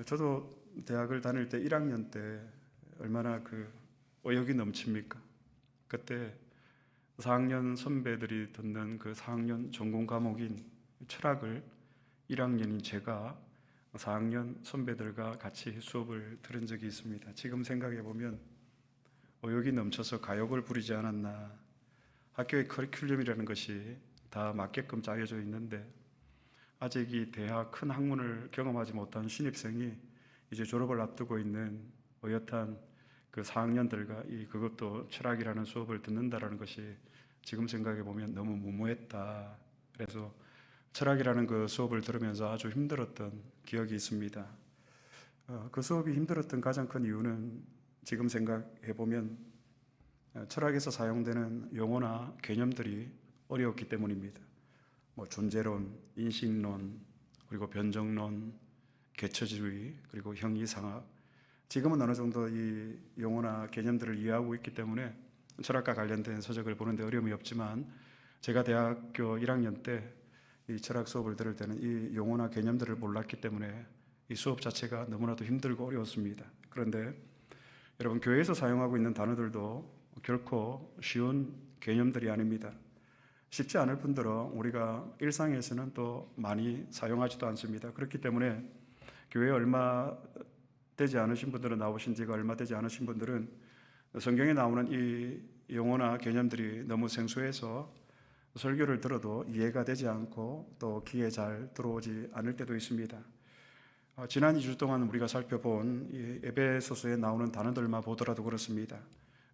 저도 대학을 다닐 때 1학년 때 얼마나 의욕이 넘칩니까? 그때 4학년 선배들이 듣는 그 4학년 전공 과목인 철학을 1학년인 제가 4학년 선배들과 같이 수업을 들은 적이 있습니다. 지금 생각해 보면 의욕이 넘쳐서 가욕을 부리지 않았나. 학교의 커리큘럼이라는 것이 다 맞게끔 짜여져 있는데 아직 이 대학 큰 학문을 경험하지 못한 신입생이 이제 졸업을 앞두고 있는 어엿한 그 4학년들과 그것도 철학이라는 수업을 듣는다라는 것이 지금 생각해 보면 너무 무모했다. 그래서 철학이라는 그 수업을 들으면서 아주 힘들었던 기억이 있습니다. 그 수업이 힘들었던 가장 큰 이유는 지금 생각해 보면 철학에서 사용되는 용어나 개념들이 어려웠기 때문입니다. 존재론, 인식론, 그리고 변정론, 개처주의, 그리고 형이상학. 지금은 어느 정도 이 용어나 개념들을 이해하고 있기 때문에 철학과 관련된 서적을 보는데 어려움이 없지만 제가 대학교 1학년 때 이 철학 수업을 들을 때는 이 용어나 개념들을 몰랐기 때문에 이 수업 자체가 너무나도 힘들고 어려웠습니다. 그런데 여러분, 교회에서 사용하고 있는 단어들도 결코 쉬운 개념들이 아닙니다. 쉽지 않을 뿐더러 우리가 일상에서는 또 많이 사용하지도 않습니다. 그렇기 때문에 교회에 얼마 되지 않으신 분들은, 나오신 지가 얼마 되지 않으신 분들은 성경에 나오는 이 용어나 개념들이 너무 생소해서 설교를 들어도 이해가 되지 않고 또 귀에 잘 들어오지 않을 때도 있습니다. 지난 2주 동안 우리가 살펴본 이 에베소서에 나오는 단어들만 보더라도 그렇습니다.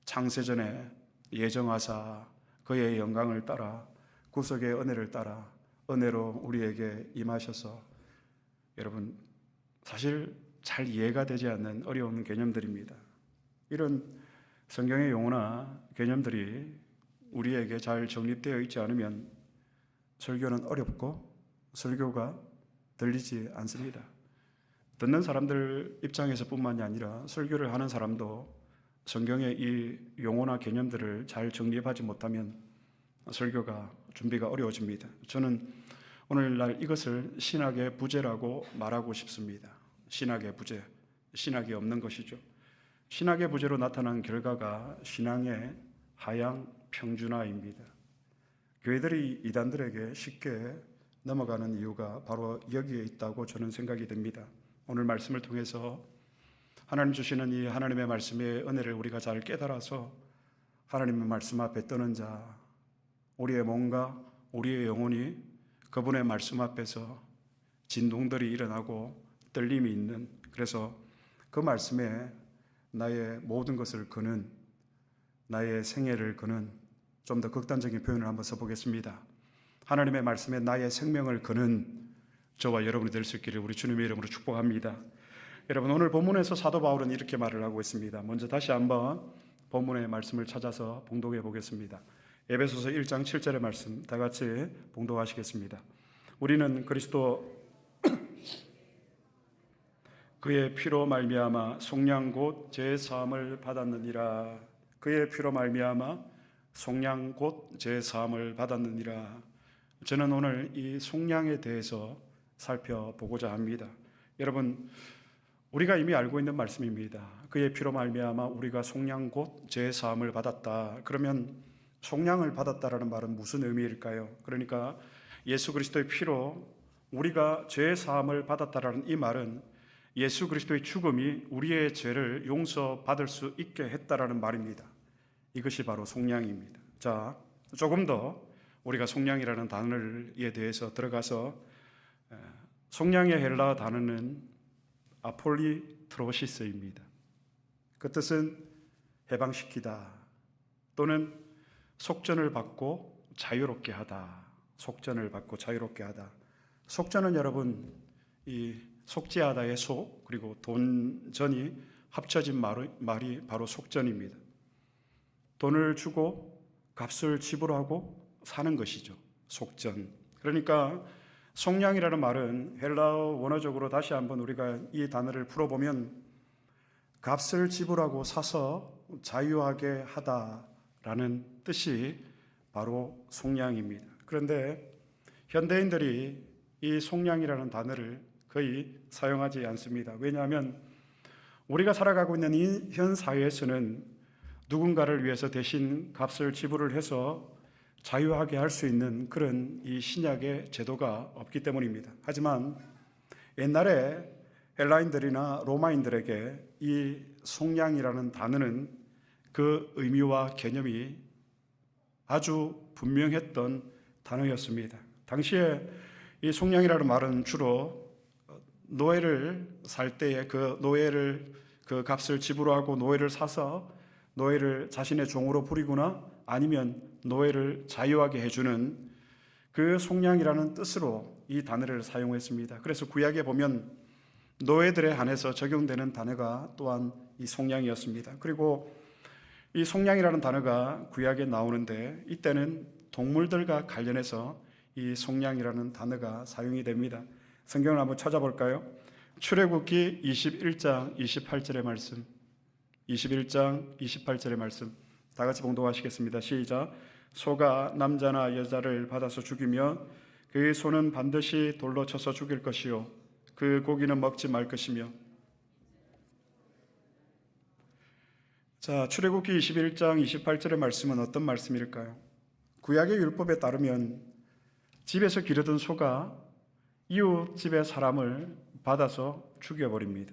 창세전에 예정하사 그의 영광을 따라 구속의 은혜를 따라 은혜로 우리에게 임하셔서, 여러분, 사실 잘 이해가 되지 않는 어려운 개념들입니다. 이런 성경의 용어나 개념들이 우리에게 잘 정립되어 있지 않으면 설교는 어렵고 설교가 들리지 않습니다. 듣는 사람들 입장에서 뿐만이 아니라 설교를 하는 사람도 성경의 이 용어나 개념들을 잘 정립하지 못하면 설교가 준비가 어려워집니다. 저는 오늘날 이것을 신학의 부재라고 말하고 싶습니다. 신학의 부재, 신학이 없는 것이죠. 신학의 부재로 나타난 결과가 신앙의 하향 평준화입니다. 교회들이 이단들에게 쉽게 넘어가는 이유가 바로 여기에 있다고 저는 생각이 됩니다. 오늘 말씀을 통해서 하나님 주시는 이 하나님의 말씀의 은혜를 우리가 잘 깨달아서 하나님의 말씀 앞에 떠는 자, 우리의 몸과 우리의 영혼이 그분의 말씀 앞에서 진동들이 일어나고 떨림이 있는, 그래서 그 말씀에 나의 모든 것을 거는, 나의 생애를 거는, 좀 더 극단적인 표현을 한번 써보겠습니다. 하나님의 말씀에 나의 생명을 거는 저와 여러분이 될 수 있기를 우리 주님의 이름으로 축복합니다. 여러분, 오늘 본문에서 사도 바울은 이렇게 말을 하고 있습니다. 먼저 다시 한번 본문의 말씀을 찾아서 봉독해 보겠습니다. 에베소서 1장 7절의 말씀 다 같이 봉독하시겠습니다. 우리는 그리스도 그의 피로 말미암아 속량 곧 제사함을 받았느니라. 그의 피로 말미암아 속량 곧 제사함을 받았느니라. 저는 오늘 이 속량에 대해서 살펴보고자 합니다. 여러분, 우리가 이미 알고 있는 말씀입니다. 그의 피로 말미암아 우리가 속량 곧 제사함을 받았다. 그러면 속량을 받았다라는 말은 무슨 의미일까요? 그러니까 예수 그리스도의 피로 우리가 제사함을 받았다라는 이 말은 예수 그리스도의 죽음이 우리의 죄를 용서받을 수 있게 했다라는 말입니다. 이것이 바로 속량입니다. 자, 조금 더 우리가 속량이라는 단어에 대해서 들어가서, 속량의 헬라 단어는 아폴리트로시스입니다. 그 뜻은 해방시키다 또는 속전을 받고 자유롭게 하다. 속전을 받고 자유롭게 하다. 속전은 여러분, 이 속죄하다의 속 그리고 돈전이 합쳐진 말이 바로 속전입니다. 돈을 주고 값을 지불하고 사는 것이죠. 속전. 그러니까 속량이라는 말은 헬라어 원어적으로 다시 한번 우리가 이 단어를 풀어보면 값을 지불하고 사서 자유하게 하다라는 뜻이 바로 속량입니다. 그런데 현대인들이 이 속량이라는 단어를 거의 사용하지 않습니다. 왜냐하면 우리가 살아가고 있는 이 현 사회에서는 누군가를 위해서 대신 값을 지불을 해서 자유하게 할 수 있는 그런 이 신약의 제도가 없기 때문입니다. 하지만 옛날에 헬라인들이나 로마인들에게 이 속량이라는 단어는 그 의미와 개념이 아주 분명했던 단어였습니다. 당시에 이 속량이라는 말은 주로 노예를 살 때에 그 노예를 그 값을 지불하고 노예를 사서 노예를 자신의 종으로 부리거나 아니면 노예를 자유하게 해주는 그 속량이라는 뜻으로 이 단어를 사용했습니다. 그래서 구약에 보면 노예들에 한해서 적용되는 단어가 또한 이 속량이었습니다. 그리고 이 속량이라는 단어가 구약에 나오는데 이때는 동물들과 관련해서 이 속량이라는 단어가 사용이 됩니다. 성경을 한번 찾아볼까요? 출애굽기 21장 28절의 말씀, 21장 28절의 말씀 다 같이 봉독하시겠습니다. 시작. 소가 남자나 여자를 받아서 죽이며 그의 소는 반드시 돌로 쳐서 죽일 것이요 그 고기는 먹지 말 것이며. 자, 출애굽기 21장 28절의 말씀은 어떤 말씀일까요? 구약의 율법에 따르면 집에서 기르던 소가 이웃 집의 사람을 받아서 죽여버립니다.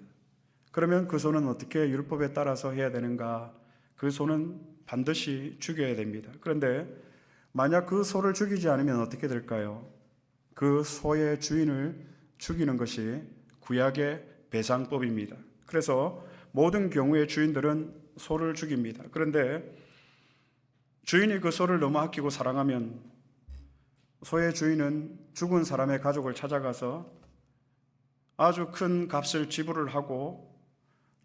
그러면 그 소는 어떻게 율법에 따라서 해야 되는가? 그 소는 반드시 죽여야 됩니다. 그런데 만약 그 소를 죽이지 않으면 어떻게 될까요? 그 소의 주인을 죽이는 것이 구약의 배상법입니다. 그래서 모든 경우의 주인들은 소를 죽입니다. 그런데 주인이 그 소를 너무 아끼고 사랑하면 소의 주인은 죽은 사람의 가족을 찾아가서 아주 큰 값을 지불을 하고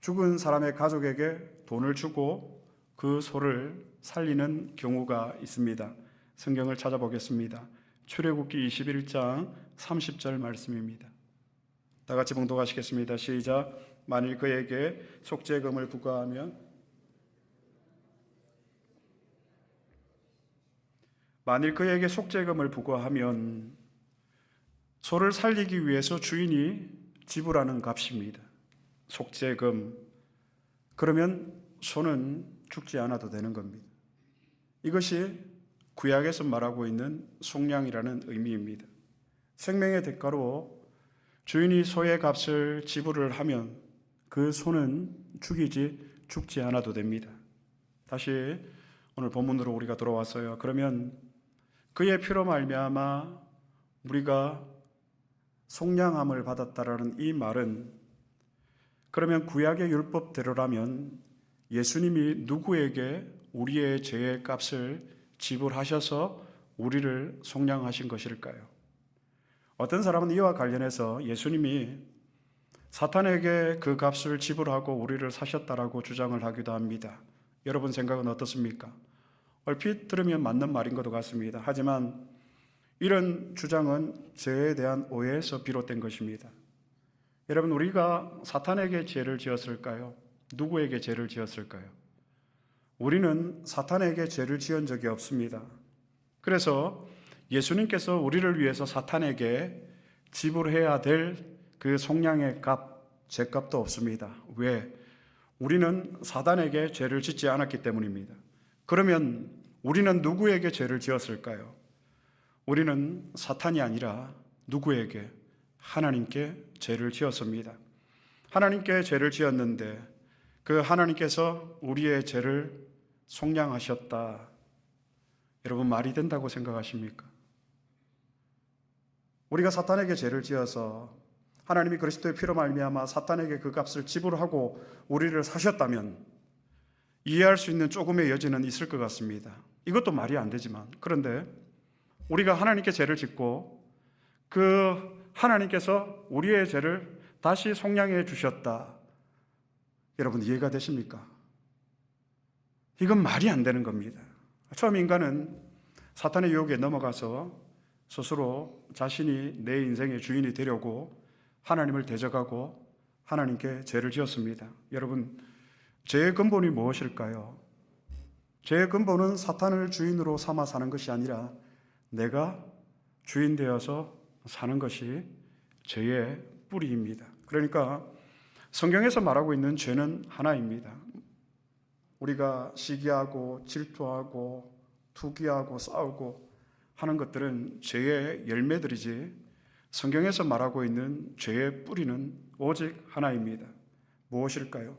죽은 사람의 가족에게 돈을 주고 그 소를 살리는 경우가 있습니다. 성경을 찾아보겠습니다. 출애굽기 21장 30절 말씀입니다. 다 같이 봉독하시겠습니다. 시작. 만일 그에게 속죄금을 부과하면 소를 살리기 위해서 주인이 지불하는 값입니다. 속죄금. 그러면 소는 죽지 않아도 되는 겁니다. 이것이 구약에서 말하고 있는 속량이라는 의미입니다. 생명의 대가로 주인이 소의 값을 지불을 하면 그 소는 죽지 않아도 됩니다. 다시 오늘 본문으로 우리가 돌아왔어요. 그러면 그의 피로 말미암아 우리가 속량함을 받았다라는 이 말은 그러면 구약의 율법대로라면 예수님이 누구에게 우리의 죄의 값을 지불하셔서 우리를 속량하신 것일까요? 어떤 사람은 이와 관련해서 예수님이 사탄에게 그 값을 지불하고 우리를 사셨다라고 주장을 하기도 합니다. 여러분 생각은 어떻습니까? 얼핏 들으면 맞는 말인 것 같습니다. 하지만 이런 주장은 죄에 대한 오해에서 비롯된 것입니다. 여러분, 우리가 사탄에게 죄를 지었을까요? 누구에게 죄를 지었을까요? 우리는 사탄에게 죄를 지은 적이 없습니다. 그래서 예수님께서 우리를 위해서 사탄에게 지불해야 될 그 속량의 값, 죄값도 없습니다. 왜? 우리는 사단에게 죄를 짓지 않았기 때문입니다. 그러면 우리는 누구에게 죄를 지었을까요? 우리는 사탄이 아니라 누구에게? 하나님께 죄를 지었습니다. 하나님께 죄를 지었는데 그 하나님께서 우리의 죄를 속량하셨다. 여러분, 말이 된다고 생각하십니까? 우리가 사탄에게 죄를 지어서 하나님이 그리스도의 피로 말미암아 사탄에게 그 값을 지불하고 우리를 사셨다면 이해할 수 있는 조금의 여지는 있을 것 같습니다. 이것도 말이 안 되지만, 그런데 우리가 하나님께 죄를 짓고 그 하나님께서 우리의 죄를 다시 속량해 주셨다. 여러분, 이해가 되십니까? 이건 말이 안 되는 겁니다. 처음 인간은 사탄의 유혹에 넘어가서 스스로 자신이 내 인생의 주인이 되려고 하나님을 대적하고 하나님께 죄를 지었습니다. 여러분, 죄의 근본이 무엇일까요? 죄의 근본은 사탄을 주인으로 삼아 사는 것이 아니라 내가 주인 되어서 사는 것이 죄의 뿌리입니다. 그러니까 성경에서 말하고 있는 죄는 하나입니다. 우리가 시기하고 질투하고 투기하고 싸우고 하는 것들은 죄의 열매들이지, 성경에서 말하고 있는 죄의 뿌리는 오직 하나입니다. 무엇일까요?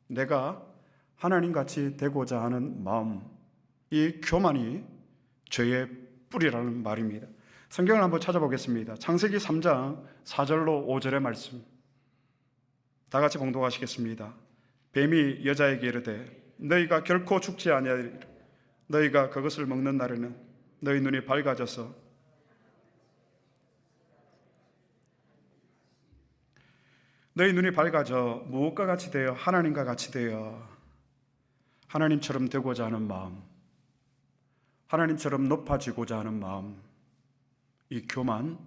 내가 하나님같이 되고자 하는 마음, 이 교만이 죄의 뿌리라는 말입니다. 성경을 한번 찾아보겠습니다. 창세기 3장 4절로 5절의 말씀, 다 같이 봉독하시겠습니다. 뱀이 여자에게 이르되 너희가 결코 죽지 아니하리라. 너희가 그것을 먹는 날에는 너희 눈이 밝아져서 무엇과 같이 되어 하나님과 같이 되어 하나님처럼 되고자 하는 마음, 하나님처럼 높아지고자 하는 마음, 이 교만,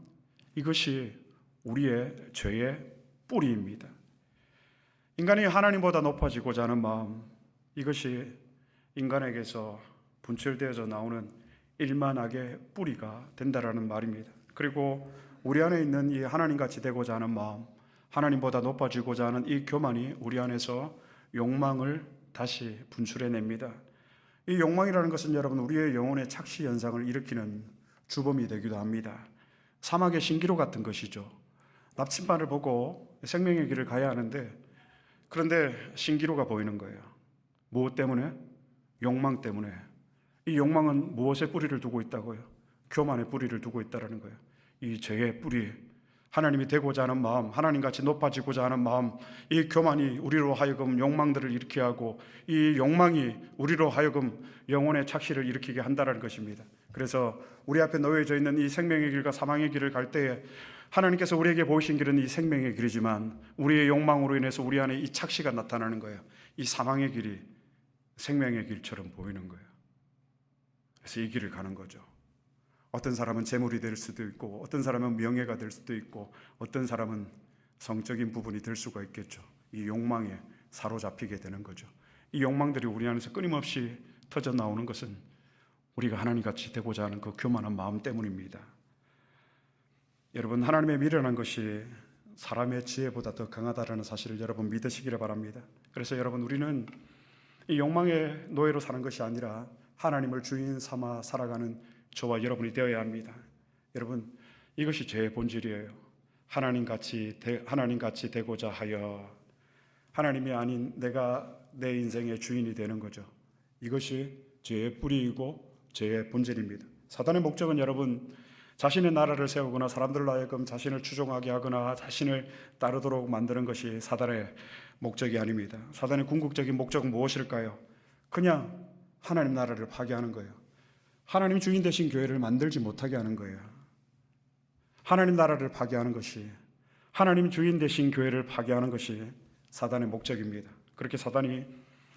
이것이 우리의 죄의 뿌리입니다. 인간이 하나님보다 높아지고자 하는 마음, 이것이 인간에게서 분출되어져 나오는 일만하게 뿌리가 된다라는 말입니다. 그리고 우리 안에 있는 이 하나님같이 되고자 하는 마음, 하나님보다 높아지고자 하는 이 교만이 우리 안에서 욕망을 다시 분출해냅니다. 이 욕망이라는 것은 여러분, 우리의 영혼의 착시 현상을 일으키는 주범이 되기도 합니다. 사막의 신기루 같은 것이죠. 납치만을 보고 생명의 길을 가야 하는데, 그런데 신기루가 보이는 거예요. 무엇 때문에? 욕망 때문에. 이 욕망은 무엇에 뿌리를 두고 있다고요? 교만의 뿌리를 두고 있다는 거예요. 이 죄의 뿌리, 하나님이 되고자 하는 마음, 하나님같이 높아지고자 하는 마음, 이 교만이 우리로 하여금 욕망들을 일으키게 하고, 이 욕망이 우리로 하여금 영혼의 착시를 일으키게 한다는 것입니다. 그래서 우리 앞에 놓여져 있는 이 생명의 길과 사망의 길을 갈 때에 하나님께서 우리에게 보이신 길은 이 생명의 길이지만, 우리의 욕망으로 인해서 우리 안에 이 착시가 나타나는 거예요. 이 사망의 길이 생명의 길처럼 보이는 거예요. 그래서 이 길을 가는 거죠. 어떤 사람은 재물이 될 수도 있고, 어떤 사람은 명예가 될 수도 있고, 어떤 사람은 성적인 부분이 될 수가 있겠죠. 이 욕망에 사로잡히게 되는 거죠. 이 욕망들이 우리 안에서 끊임없이 터져 나오는 것은 우리가 하나님같이 되고자 하는 그 교만한 마음 때문입니다. 여러분, 하나님의 미련한 것이 사람의 지혜보다 더 강하다는 사실을 여러분 믿으시기를 바랍니다. 그래서 여러분, 우리는 이 욕망의 노예로 사는 것이 아니라 하나님을 주인 삼아 살아가는 저와 여러분이 되어야 합니다. 여러분, 이것이 죄의 본질이에요. 하나님같이 되고자 하여 하나님이 아닌 내가 내 인생의 주인이 되는 거죠. 이것이 죄의 뿌리이고 죄의 본질입니다. 사단의 목적은 여러분, 자신의 나라를 세우거나 사람들로 하여금 자신을 추종하게 하거나 자신을 따르도록 만드는 것이 사단의 목적이 아닙니다. 사단의 궁극적인 목적은 무엇일까요? 그냥 하나님 나라를 파괴하는 거예요. 하나님 주인 되신 교회를 만들지 못하게 하는 거예요. 하나님 나라를 파괴하는 것이, 하나님 주인 되신 교회를 파괴하는 것이 사단의 목적입니다. 그렇게 사단이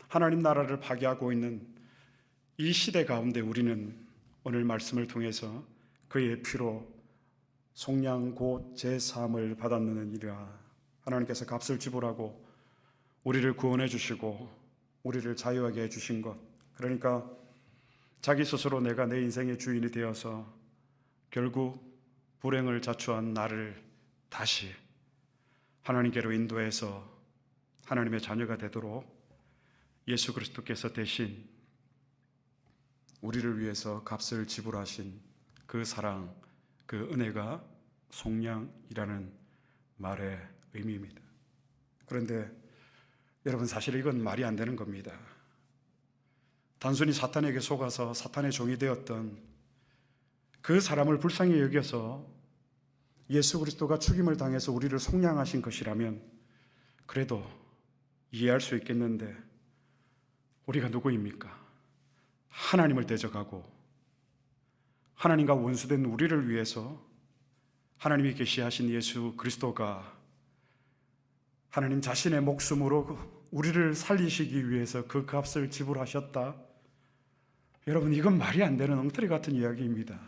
하나님 나라를 파괴하고 있는 이 시대 가운데 우리는 오늘 말씀을 통해서 그의 피로 속량 곧 제사함을 받았느니라. 하나님께서 값을 지불하고 우리를 구원해 주시고 우리를 자유하게 해 주신 것, 그러니까 자기 스스로 내가 내 인생의 주인이 되어서 결국 불행을 자초한 나를 다시 하나님께로 인도해서 하나님의 자녀가 되도록 예수 그리스도께서 대신 우리를 위해서 값을 지불하신 그 사랑, 그 은혜가 속량이라는 말의 의미입니다. 그런데 여러분, 사실 이건 말이 안 되는 겁니다. 단순히 사탄에게 속아서 사탄의 종이 되었던 그 사람을 불쌍히 여겨서 예수 그리스도가 죽임을 당해서 우리를 속량하신 것이라면 그래도 이해할 수 있겠는데, 우리가 누구입니까? 하나님을 대적하고 하나님과 원수된 우리를 위해서 하나님이 계시하신 예수 그리스도가 하나님 자신의 목숨으로 우리를 살리시기 위해서 그 값을 지불하셨다. 여러분, 이건 말이 안 되는 엉터리 같은 이야기입니다.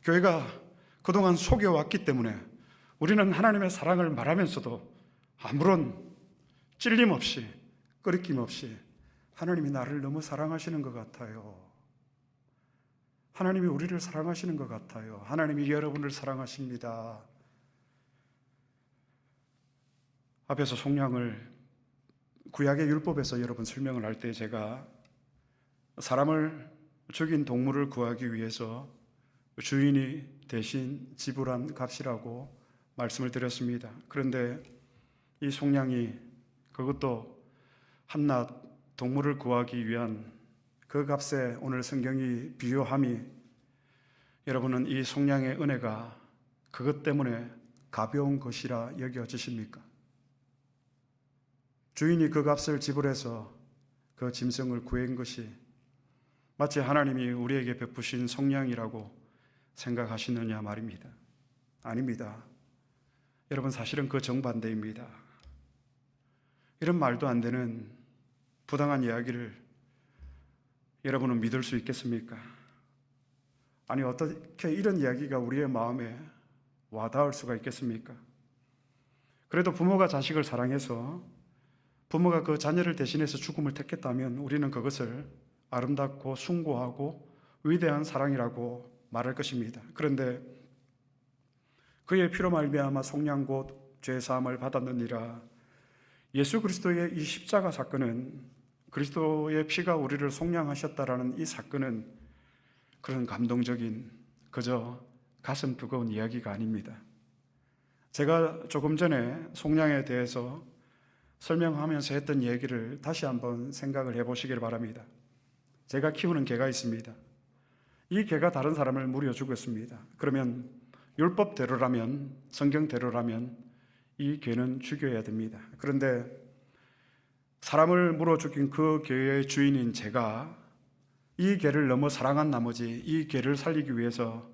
교회가 그동안 속여왔기 때문에 우리는 하나님의 사랑을 말하면서도 아무런 찔림 없이, 끄리낌 없이 하나님이 나를 너무 사랑하시는 것 같아요. 하나님이 우리를 사랑하시는 것 같아요. 하나님이 여러분을 사랑하십니다. 앞에서 속량을 구약의 율법에서 여러분 설명을 할 때 제가 사람을 죽인 동물을 구하기 위해서 주인이 대신 지불한 값이라고 말씀을 드렸습니다. 그런데 이 속량이 그것도 한낱 동물을 구하기 위한 그 값에 오늘 성경이 비유함이 여러분은 이 속량의 은혜가 그것 때문에 가벼운 것이라 여겨지십니까? 주인이 그 값을 지불해서 그 짐승을 구한 것이 마치 하나님이 우리에게 베푸신 속량이라고 생각하시느냐 말입니다. 아닙니다. 여러분, 사실은 그 정반대입니다. 이런 말도 안 되는 부당한 이야기를 여러분은 믿을 수 있겠습니까? 아니, 어떻게 이런 이야기가 우리의 마음에 와닿을 수가 있겠습니까? 그래도 부모가 자식을 사랑해서 부모가 그 자녀를 대신해서 죽음을 택했다면 우리는 그것을 아름답고 숭고하고 위대한 사랑이라고 말할 것입니다. 그런데 그의 피로 말미암아 속량 곧 죄사함을 받았느니라. 예수 그리스도의 이 십자가 사건은, 그리스도의 피가 우리를 속량하셨다라는 이 사건은 그런 감동적인 그저 가슴 뜨거운 이야기가 아닙니다. 제가 조금 전에 속량에 대해서 설명하면서 했던 얘기를 다시 한번 생각을 해보시길 바랍니다. 제가 키우는 개가 있습니다. 이 개가 다른 사람을 물려 죽였습니다. 그러면 율법대로라면, 성경대로라면 이 개는 죽여야 됩니다. 그런데 사람을 물어 죽인 그 개의 주인인 제가 이 개를 너무 사랑한 나머지 이 개를 살리기 위해서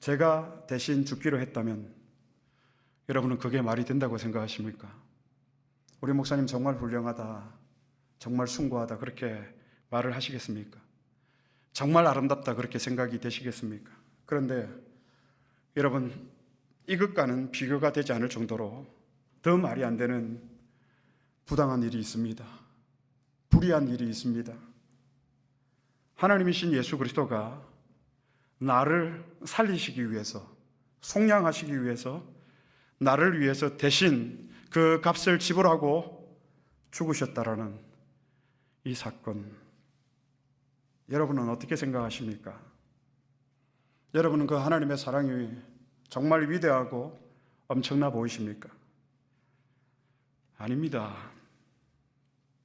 제가 대신 죽기로 했다면 여러분은 그게 말이 된다고 생각하십니까? 우리 목사님 정말 훌륭하다, 정말 숭고하다 그렇게 말을 하시겠습니까? 정말 아름답다 그렇게 생각이 되시겠습니까? 그런데 여러분, 이것과는 비교가 되지 않을 정도로 더 말이 안 되는 부당한 일이 있습니다. 불의한 일이 있습니다. 하나님이신 예수 그리스도가 나를 살리시기 위해서, 속량하시기 위해서, 나를 위해서 대신 그 값을 지불하고 죽으셨다라는 이 사건, 여러분은 어떻게 생각하십니까? 여러분은 그 하나님의 사랑이 정말 위대하고 엄청나 보이십니까? 아닙니다.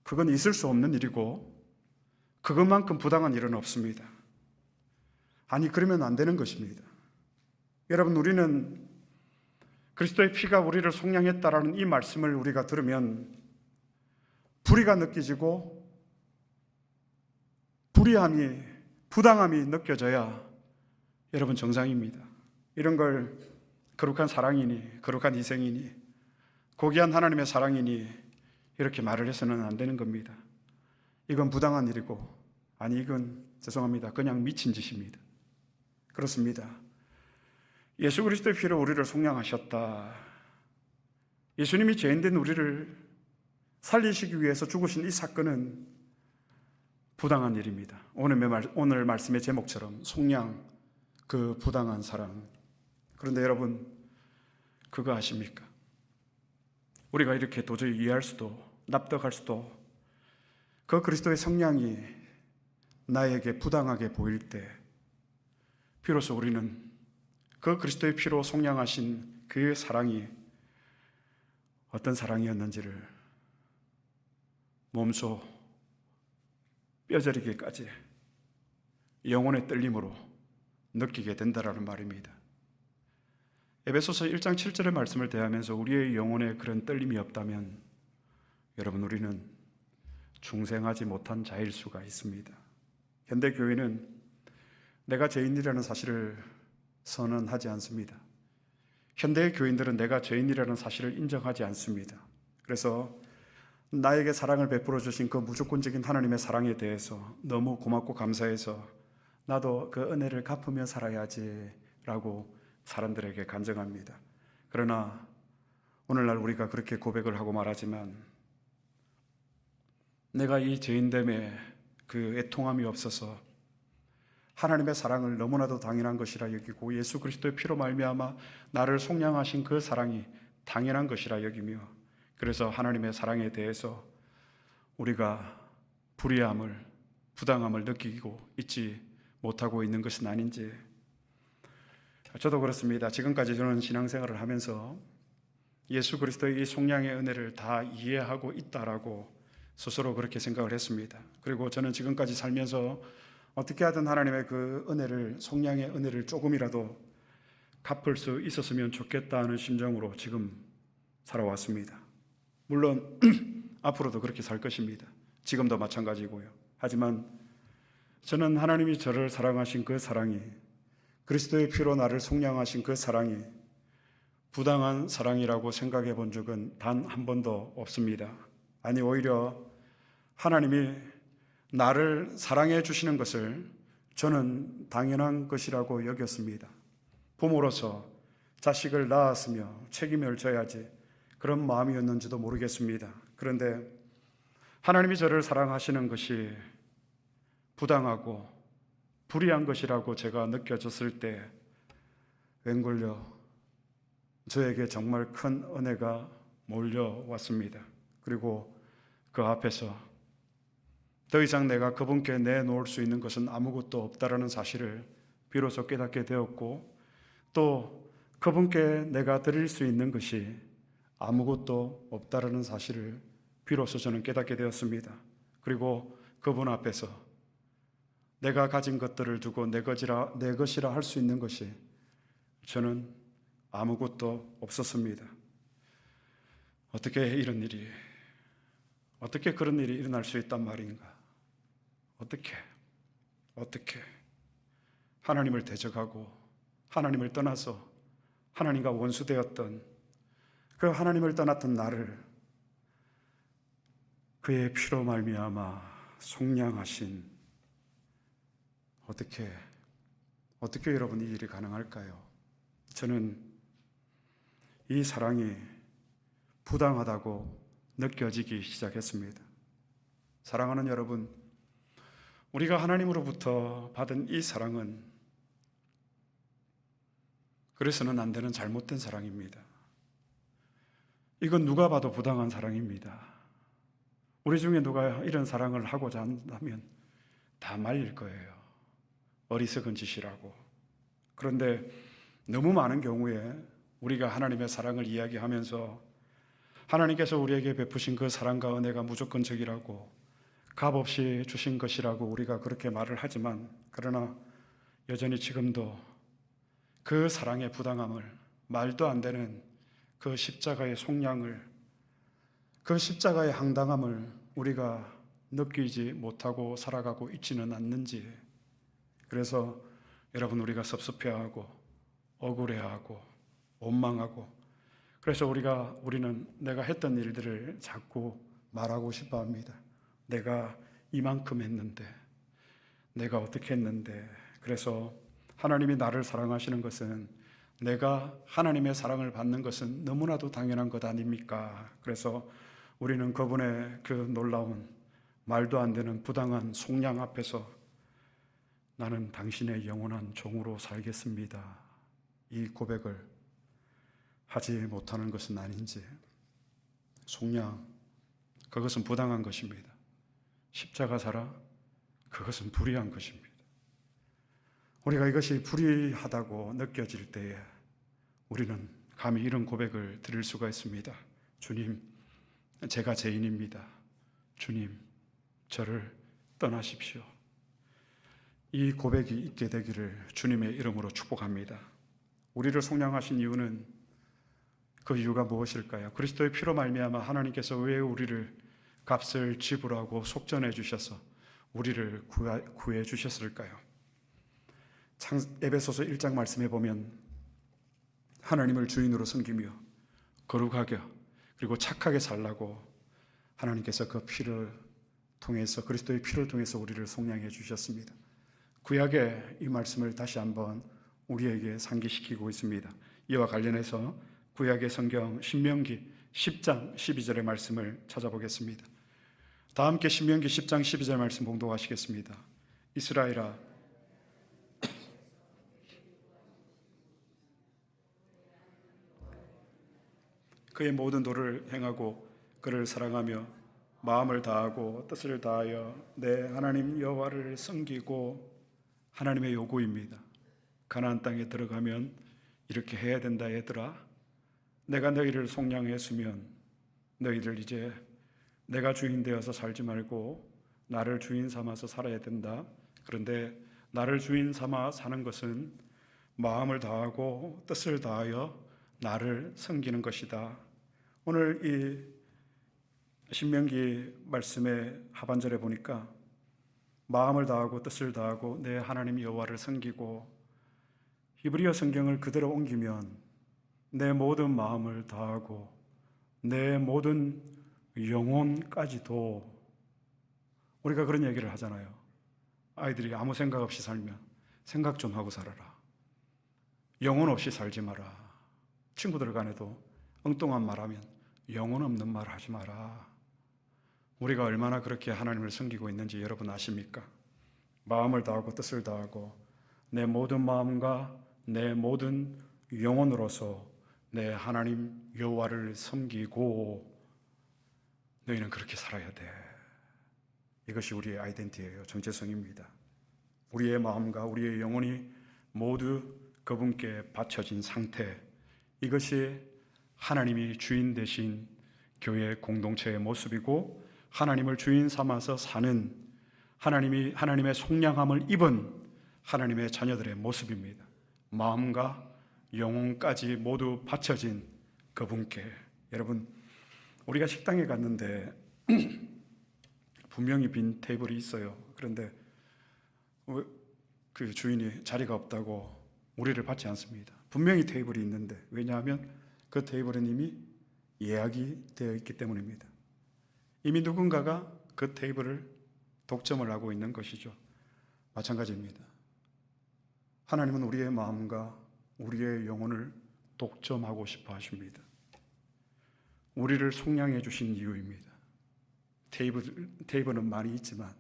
그건 있을 수 없는 일이고 그것만큼 부당한 일은 없습니다. 아니, 그러면 안 되는 것입니다. 여러분, 우리는 그리스도의 피가 우리를 속량했다라는 이 말씀을 우리가 들으면 불의가 느껴지고 불의함이, 부당함이 느껴져야 여러분 정상입니다. 이런 걸 거룩한 사랑이니, 거룩한 희생이니, 고귀한 하나님의 사랑이니 이렇게 말을 해서는 안 되는 겁니다. 이건 부당한 일이고, 아니 이건 죄송합니다, 그냥 미친 짓입니다. 그렇습니다. 예수 그리스도의 피로 우리를 속량하셨다. 예수님이 죄인된 우리를 살리시기 위해서 죽으신 이 사건은 부당한 일입니다. 오늘 말씀의 제목처럼 속량, 그 부당한 사랑. 그런데 여러분, 그거 아십니까? 우리가 이렇게 도저히 이해할 수도 납득할 수도, 그 그리스도의 속량이 나에게 부당하게 보일 때 비로소 우리는 그 그리스도의 피로 속량하신 그 사랑이 어떤 사랑이었는지를 몸소 뼈저리게까지 영혼의 떨림으로 느끼게 된다라는 말입니다. 에베소서 1장 7절의 말씀을 대하면서 우리의 영혼에 그런 떨림이 없다면 여러분, 우리는 중생하지 못한 자일 수가 있습니다. 현대 교회는 내가 죄인이라는 사실을 선언하지 않습니다. 현대의 교인들은 내가 죄인이라는 사실을 인정하지 않습니다. 그래서 나에게 사랑을 베풀어 주신 그 무조건적인 하나님의 사랑에 대해서 너무 고맙고 감사해서 나도 그 은혜를 갚으며 살아야지라고 사람들에게 간증합니다. 그러나 오늘날 우리가 그렇게 고백을 하고 말하지만 내가 이 죄인됨에 그 애통함이 없어서 하나님의 사랑을 너무나도 당연한 것이라 여기고 예수 그리스도의 피로 말미암아 나를 속량하신 그 사랑이 당연한 것이라 여기며 그래서 하나님의 사랑에 대해서 우리가 불의함을, 부당함을 느끼고 있지 못하고 있는 것은 아닌지. 저도 그렇습니다. 지금까지 저는 신앙생활을 하면서 예수 그리스도의 이 속량의 은혜를 다 이해하고 있다라고 스스로 그렇게 생각을 했습니다. 그리고 저는 지금까지 살면서 어떻게 하든 하나님의 그 은혜를, 속량의 은혜를 조금이라도 갚을 수 있었으면 좋겠다는 심정으로 지금 살아왔습니다. 물론 앞으로도 그렇게 살 것입니다. 지금도 마찬가지고요. 하지만 저는 하나님이 저를 사랑하신 그 사랑이, 그리스도의 피로 나를 속량하신 그 사랑이 부당한 사랑이라고 생각해 본 적은 단 한 번도 없습니다. 아니, 오히려 하나님이 나를 사랑해 주시는 것을 저는 당연한 것이라고 여겼습니다. 부모로서 자식을 낳았으며 책임을 져야지, 그런 마음이었는지도 모르겠습니다. 그런데 하나님이 저를 사랑하시는 것이 부당하고 불의한 것이라고 제가 느껴졌을 때 웬걸요, 저에게 정말 큰 은혜가 몰려왔습니다. 그리고 그 앞에서 더 이상 내가 그분께 내놓을 수 있는 것은 아무것도 없다라는 사실을 비로소 깨닫게 되었고, 또 그분께 내가 드릴 수 있는 것이 아무것도 없다라는 사실을 비로소 저는 깨닫게 되었습니다. 그리고 그분 앞에서 내가 가진 것들을 두고 내 것이라 할 수 있는 것이 저는 아무것도 없었습니다. 어떻게 이런 일이, 어떻게 그런 일이 일어날 수 있단 말인가? 어떻게 하나님을 대적하고 하나님을 떠나서 하나님과 원수되었던 그 하나님을 떠났던 나를 그의 피로 말미암아 속량하신, 어떻게 여러분 이 일이 가능할까요? 저는 이 사랑이 부당하다고 느껴지기 시작했습니다. 사랑하는 여러분, 우리가 하나님으로부터 받은 이 사랑은 그래서는 안 되는 잘못된 사랑입니다. 이건 누가 봐도 부당한 사랑입니다. 우리 중에 누가 이런 사랑을 하고자 한다면 다 말릴 거예요. 어리석은 짓이라고. 그런데 너무 많은 경우에 우리가 하나님의 사랑을 이야기하면서 하나님께서 우리에게 베푸신 그 사랑과 은혜가 무조건적이라고, 값없이 주신 것이라고 우리가 그렇게 말을 하지만, 그러나 여전히 지금도 그 사랑의 부당함을, 말도 안 되는 그 십자가의 속량을, 그 십자가의 황당함을 우리가 느끼지 못하고 살아가고 있지는 않는지. 그래서 여러분, 우리가 섭섭해하고 억울해하고 원망하고, 그래서 우리는 내가 했던 일들을 자꾸 말하고 싶어 합니다. 내가 이만큼 했는데, 내가 어떻게 했는데. 그래서 하나님이 나를 사랑하시는 것은, 내가 하나님의 사랑을 받는 것은 너무나도 당연한 것 아닙니까? 그래서 우리는 그분의 그 놀라운, 말도 안 되는 부당한 속량 앞에서 나는 당신의 영원한 종으로 살겠습니다, 이 고백을 하지 못하는 것은 아닌지. 속량, 그것은 부당한 것입니다. 십자가 사랑, 그것은 불의한 것입니다. 우리가 이것이 불의하다고 느껴질 때에 우리는 감히 이런 고백을 드릴 수가 있습니다. 주님, 제가 죄인입니다. 주님, 저를 떠나십시오. 이 고백이 있게 되기를 주님의 이름으로 축복합니다. 우리를 속량하신 이유는, 그 이유가 무엇일까요? 그리스도의 피로 말미암아 하나님께서 왜 우리를 값을 지불하고 속전해 주셔서 우리를 구해 주셨을까요? 에베소서 1장 말씀해 보면, 하나님을 주인으로 섬기며 거룩하게 그리고 착하게 살라고 하나님께서 그 피를 통해서, 그리스도의 피를 통해서 우리를 속량해 주셨습니다. 구약의 이 말씀을 다시 한번 우리에게 상기시키고 있습니다. 이와 관련해서 구약의 성경 신명기 10장 12절의 말씀을 찾아보겠습니다. 다 함께 신명기 10장 12절 말씀 봉독하시겠습니다. 이스라엘아, 그의 모든 도를 행하고 그를 사랑하며 마음을 다하고 뜻을 다하여 내 하나님 여호와를 섬기고, 하나님의 요구입니다. 가나안 땅에 들어가면 이렇게 해야 된다. 얘들아, 내가 너희를 속량했으면 너희들 이제 내가 주인 되어서 살지 말고 나를 주인 삼아서 살아야 된다. 그런데 나를 주인 삼아 사는 것은 마음을 다하고 뜻을 다하여 나를 섬기는 것이다. 오늘 이 신명기 말씀의 하반절에 보니까 마음을 다하고 뜻을 다하고 내 하나님 여호와를 섬기고, 히브리어 성경을 그대로 옮기면 내 모든 마음을 다하고 내 모든 영혼까지도, 우리가 그런 얘기를 하잖아요. 아이들이 아무 생각 없이 살면 생각 좀 하고 살아라. 영혼 없이 살지 마라. 친구들 간에도 엉뚱한 말하면 영혼 없는 말 하지 마라. 우리가 얼마나 그렇게 하나님을 섬기고 있는지 여러분 아십니까? 마음을 다하고 뜻을 다하고 내 모든 마음과 내 모든 영혼으로서 내 하나님 여호와를 섬기고, 너희는 그렇게 살아야 돼. 이것이 우리의 아이덴티티예요. 정체성입니다. 우리의 마음과 우리의 영혼이 모두 그분께 바쳐진 상태, 이것이 하나님이 주인 되신 교회 공동체의 모습이고, 하나님을 주인 삼아서 사는 하나님의 속량함을 입은 하나님의 자녀들의 모습입니다. 마음과 영혼까지 모두 바쳐진 그분께. 여러분, 우리가 식당에 갔는데 분명히 빈 테이블이 있어요. 그런데 그 주인이 자리가 없다고 우리를 받지 않습니다. 분명히 테이블이 있는데, 왜냐하면 그 테이블은 이미 예약이 되어 있기 때문입니다. 이미 누군가가 그 테이블을 독점을 하고 있는 것이죠. 마찬가지입니다. 하나님은 우리의 마음과 우리의 영혼을 독점하고 싶어 하십니다. 우리를 속량해 주신 이유입니다. 테이블은 많이 있지만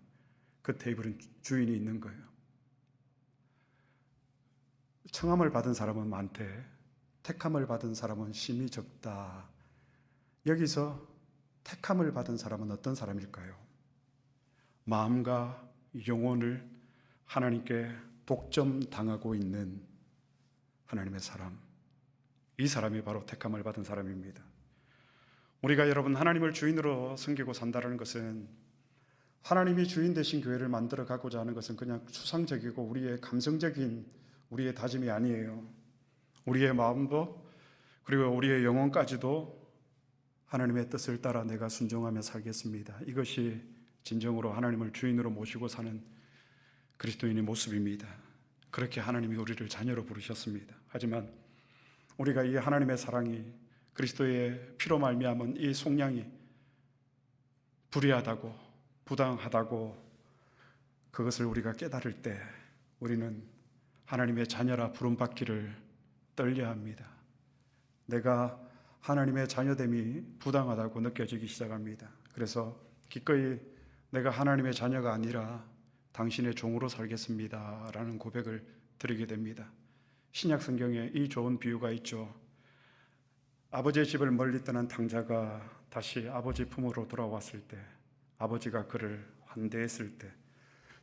그 테이블은 주인이 있는 거예요. 청함을 받은 사람은 많대, 택함을 받은 사람은 심히 적다. 여기서 택함을 받은 사람은 어떤 사람일까요? 마음과 영혼을 하나님께 독점당하고 있는 하나님의 사람, 이 사람이 바로 택함을 받은 사람입니다. 우리가 여러분 하나님을 주인으로 섬기고 산다는 것은, 하나님이 주인 되신 교회를 만들어 가고자 하는 것은 그냥 추상적이고 우리의 감성적인 우리의 다짐이 아니에요. 우리의 마음도 그리고 우리의 영혼까지도 하나님의 뜻을 따라 내가 순종하며 살겠습니다. 이것이 진정으로 하나님을 주인으로 모시고 사는 그리스도인의 모습입니다. 그렇게 하나님이 우리를 자녀로 부르셨습니다. 하지만 우리가 이 하나님의 사랑이, 그리스도의 피로 말미암은 이 속량이 불의하다고, 부당하다고 그것을 우리가 깨달을 때 우리는 하나님의 자녀라 부름받기를 떨려합니다. 내가 하나님의 자녀됨이 부당하다고 느껴지기 시작합니다. 그래서 기꺼이 내가 하나님의 자녀가 아니라 당신의 종으로 살겠습니다 라는 고백을 드리게 됩니다. 신약 성경에 이 좋은 비유가 있죠. 아버지의 집을 멀리 떠난 탕자가 다시 아버지 품으로 돌아왔을 때, 아버지가 그를 환대했을 때,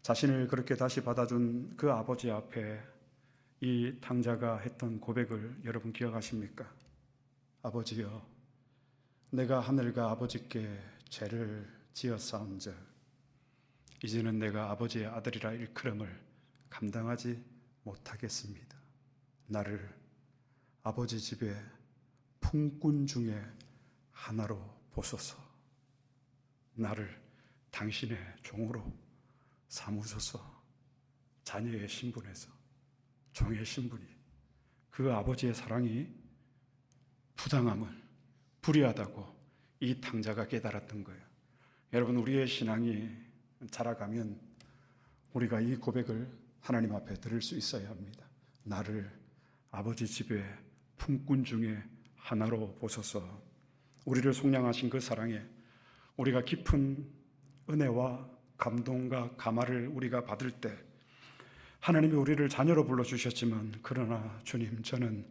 자신을 그렇게 다시 받아준 그 아버지 앞에 이 탕자가 했던 고백을 여러분 기억하십니까? 아버지여, 내가 하늘과 아버지께 죄를 지었사온즉 이제는 내가 아버지의 아들이라 일컬음을 감당하지 못하겠습니다. 나를 아버지 집에 품꾼 중에 하나로 보소서. 나를 당신의 종으로 삼으소서. 자녀의 신분에서 종의 신분이, 그 아버지의 사랑이 부당함을, 불의하다고 이 탕자가 깨달았던 거예요. 여러분, 우리의 신앙이 자라가면 우리가 이 고백을 하나님 앞에 들을 수 있어야 합니다. 나를 아버지 집에 품꾼 중에 하나로 보소서. 우리를 속량하신 그 사랑에 우리가 깊은 은혜와 감동과 감화를 우리가 받을 때, 하나님이 우리를 자녀로 불러주셨지만, 그러나 주님, 저는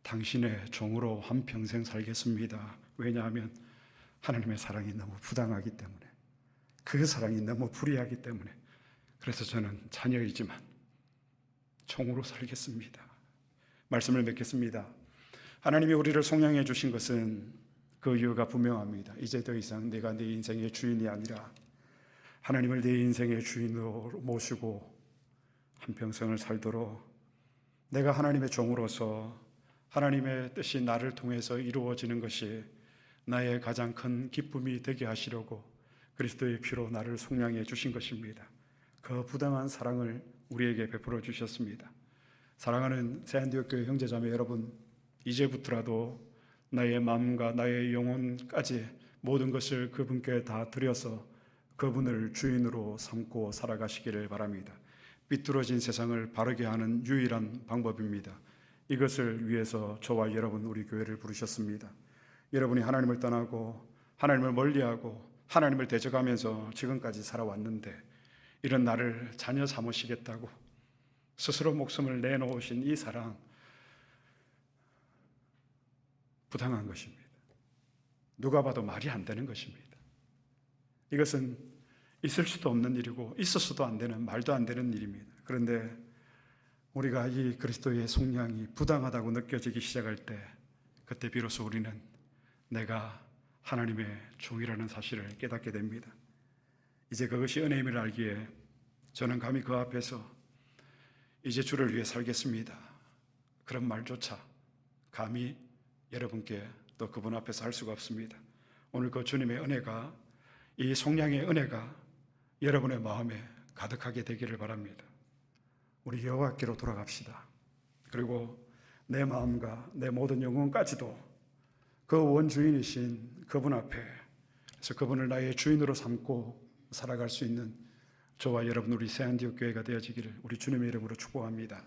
당신의 종으로 한평생 살겠습니다. 왜냐하면 하나님의 사랑이 너무 부당하기 때문에, 그 사랑이 너무 불의하기 때문에, 그래서 저는 자녀이지만 종으로 살겠습니다. 말씀을 맺겠습니다. 하나님이 우리를 속량해 주신 것은 그 이유가 분명합니다. 이제 더 이상 내가 내 인생의 주인이 아니라 하나님을 내 인생의 주인으로 모시고 한평생을 살도록 내가 하나님의 종으로서 하나님의 뜻이 나를 통해서 이루어지는 것이 나의 가장 큰 기쁨이 되게 하시려고 그리스도의 피로 나를 속량해 주신 것입니다. 그 부당한 사랑을 우리에게 베풀어 주셨습니다. 사랑하는 새안디옥교회 형제자매 여러분, 이제부터라도 나의 마음과 나의 영혼까지 모든 것을 그분께 다 드려서 그분을 주인으로 삼고 살아가시기를 바랍니다. 삐뚤어진 세상을 바르게 하는 유일한 방법입니다. 이것을 위해서 저와 여러분, 우리 교회를 부르셨습니다. 여러분이 하나님을 떠나고 하나님을 멀리하고 하나님을 대적하면서 지금까지 살아왔는데 이런 나를 자녀 삼으시겠다고 스스로 목숨을 내놓으신 이 사랑, 부당한 것입니다. 누가 봐도 말이 안 되는 것입니다. 이것은 있을 수도 없는 일이고 있어서도 안 되는, 말도 안 되는 일입니다. 그런데 우리가 이 그리스도의 속량이 부당하다고 느껴지기 시작할 때, 그때 비로소 우리는 내가 하나님의 종이라는 사실을 깨닫게 됩니다. 이제 그것이 은혜임을 알기에 저는 감히 그 앞에서 이제 주를 위해 살겠습니다, 그런 말조차 감히 여러분께 또 그분 앞에서 할 수가 없습니다. 오늘 그 주님의 은혜가, 이 속량의 은혜가 여러분의 마음에 가득하게 되기를 바랍니다. 우리 여호와께로 돌아갑시다. 그리고 내 마음과 내 모든 영혼까지도 그 원주인이신 그분 앞에 그래서 그분을 나의 주인으로 삼고 살아갈 수 있는 저와 여러분, 우리 새안디옥 교회가 되어지기를 우리 주님의 이름으로 축복합니다.